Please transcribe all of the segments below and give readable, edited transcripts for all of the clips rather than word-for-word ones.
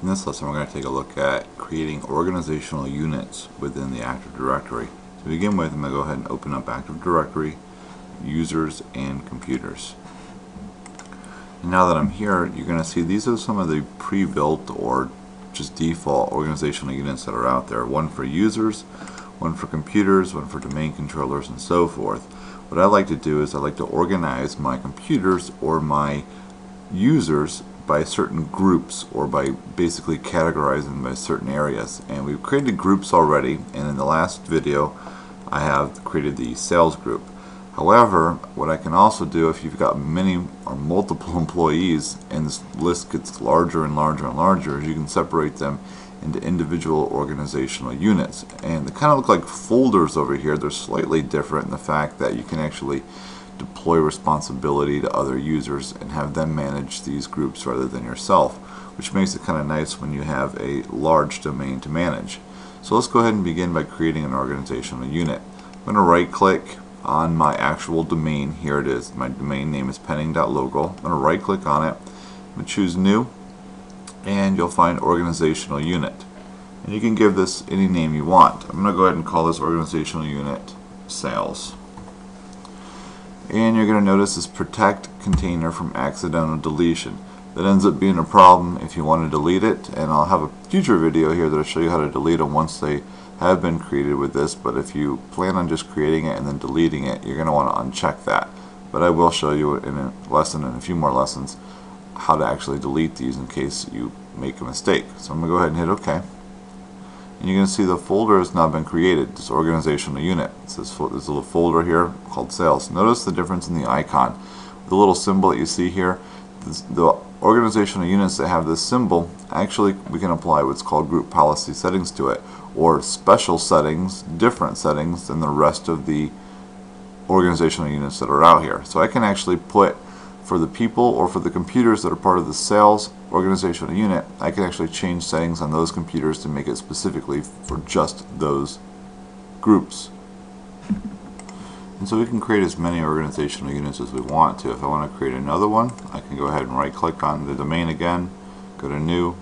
In this lesson, we're going to take a look at creating organizational units within the Active Directory. To begin with, I'm going to go ahead and open up Active Directory, Users, and Computers. And now that I'm here, you're going to see these are some of the pre-built or just default organizational units that are out there. One for users, one for computers, one for domain controllers, and so forth. What I like to do is I like to organize my computers or my users by certain groups, or by basically categorizing them by certain areas. And we've created groups already, and in the last video I have created the sales group. However, what I can also do, if you've got many or multiple employees and this list gets larger and larger and larger, is you can separate them into individual organizational units. And they kind of look like folders over here. They're slightly different in the fact that you can actually deploy responsibility to other users and have them manage these groups rather than yourself, which makes it kind of nice when you have a large domain to manage. So let's go ahead and begin by creating an organizational unit. I'm going to right click on my actual domain. Here it is. My domain name is pending.local. I'm going to right click on it. I'm going to choose new, and you'll find organizational unit. And you can give this any name you want. I'm going to go ahead and call this organizational unit sales. And you're going to notice this protect container from accidental deletion. That ends up being a problem if you want to delete it, and I'll have a future video here that'll show you how to delete them once they have been created with this. But if you plan on just creating it and then deleting it, you're going to want to uncheck that. But I will show you in a lesson and a few more lessons how to actually delete these in case you make a mistake. So I'm going to go ahead and hit OK. And you're going to see the folder has now been created, this organizational unit. It says there's a little folder here called sales. Notice the difference in the icon. The little symbol that you see here, the organizational units that have this symbol, actually we can apply what's called group policy settings to it, or special settings, different settings than the rest of the organizational units that are out here. So I can actually put, for the people or for the computers that are part of the sales organizational unit, I can actually change settings on those computers to make it specifically for just those groups. And so we can create as many organizational units as we want to. If I want to create another one, I can go ahead and right click on the domain again, go to new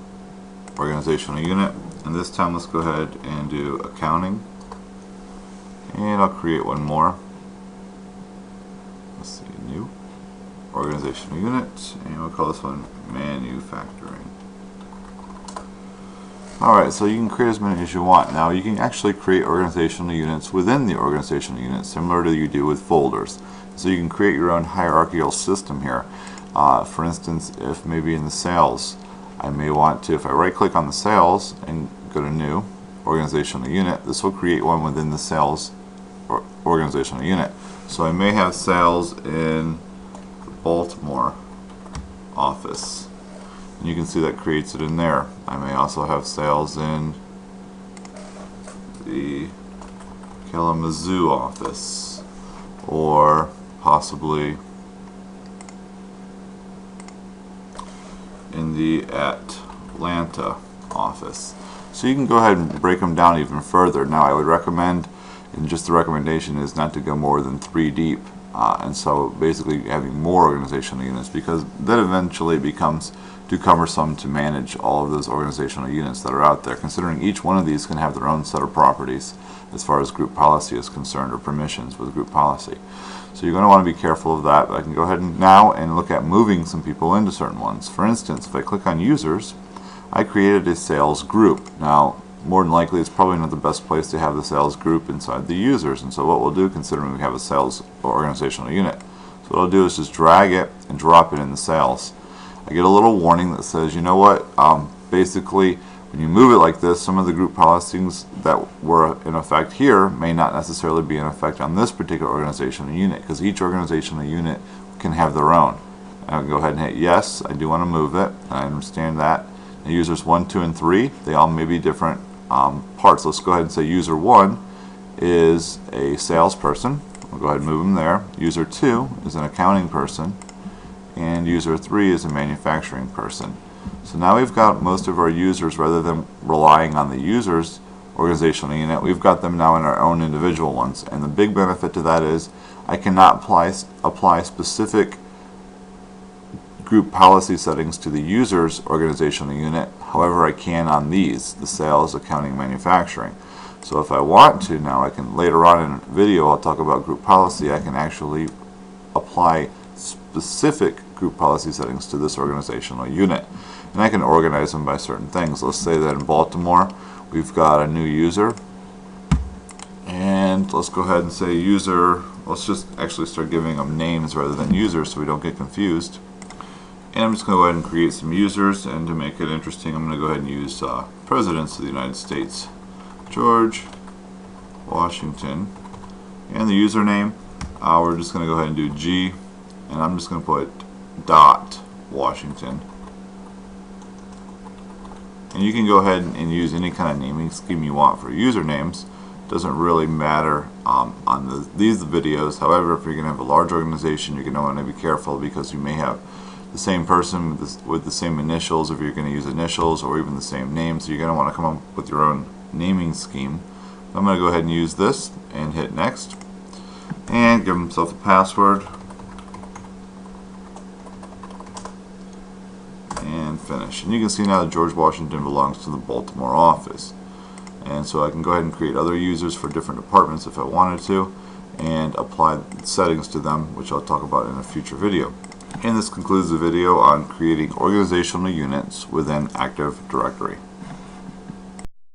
organizational unit, and this time let's go ahead and do accounting, and I'll create one more. Let's see, new organizational unit, and we'll call this one manufacturing. Alright, so you can create as many as you want. Now you can actually create organizational units within the organizational unit, similar to you do with folders. So you can create your own hierarchical system here. For instance, if maybe in the sales, I may want to, if I right click on the sales and go to new organizational unit, this will create one within the sales organizational unit. So I may have sales in Baltimore office, and you can see that creates it in there. I may also have sales in the Kalamazoo office, or possibly in the Atlanta office. So you can go ahead and break them down even further. Now I would recommend, and just the recommendation is not to go more than 3 deep. And so basically having more organizational units, because that eventually becomes too cumbersome to manage all of those organizational units that are out there, considering each one of these can have their own set of properties as far as group policy is concerned, or permissions with group policy. So you're going to want to be careful of that. But I can go ahead and now and look at moving some people into certain ones. For instance, if I click on users, I created a sales group. Now more than likely it's probably not the best place to have the sales group inside the users, and so what we'll do, considering we have a sales organizational unit, so what I'll do is just drag it and drop it in the sales. I get a little warning that says, you know what, basically when you move it like this, some of the group policies that were in effect here may not necessarily be in effect on this particular organizational unit, because each organizational unit can have their own. I can go ahead and hit yes, I do want to move it, and I understand that. Now, users 1, 2, and 3, they all may be different parts. Let's go ahead and say user 1 is a salesperson. We'll go ahead and move them there. User 2 is an accounting person, and user 3 is a manufacturing person. So now we've got most of our users, rather than relying on the users organizational unit, we've got them now in our own individual ones. And the big benefit to that is I cannot apply specific group policy settings to the user's organizational unit. However, I can on these, the sales, accounting, manufacturing. So if I want to now, I can later on in a video I'll talk about group policy. I can actually apply specific group policy settings to this organizational unit. And I can organize them by certain things. Let's say that in Baltimore we've got a new user. And let's go ahead and say user. Let's just actually start giving them names rather than users so we don't get confused. And I'm just going to go ahead and create some users, and to make it interesting I'm going to go ahead and use Presidents of the United States. George Washington. And the username, we're just going to go ahead and do G, and I'm just going to put dot Washington. And you can go ahead and use any kind of naming scheme you want for usernames. Doesn't really matter on these videos. However, if you're going to have a large organization, you're going to want to be careful because you may have the same person with the same initials if you're going to use initials, or even the same name. So you're going to want to come up with your own naming scheme. I'm going to go ahead and use this and hit next, and give himself a password, and finish. And you can see now that George Washington belongs to the Baltimore office. And so I can go ahead and create other users for different departments if I wanted to, and apply settings to them, which I'll talk about in a future video. And this concludes the video on creating organizational units within Active Directory.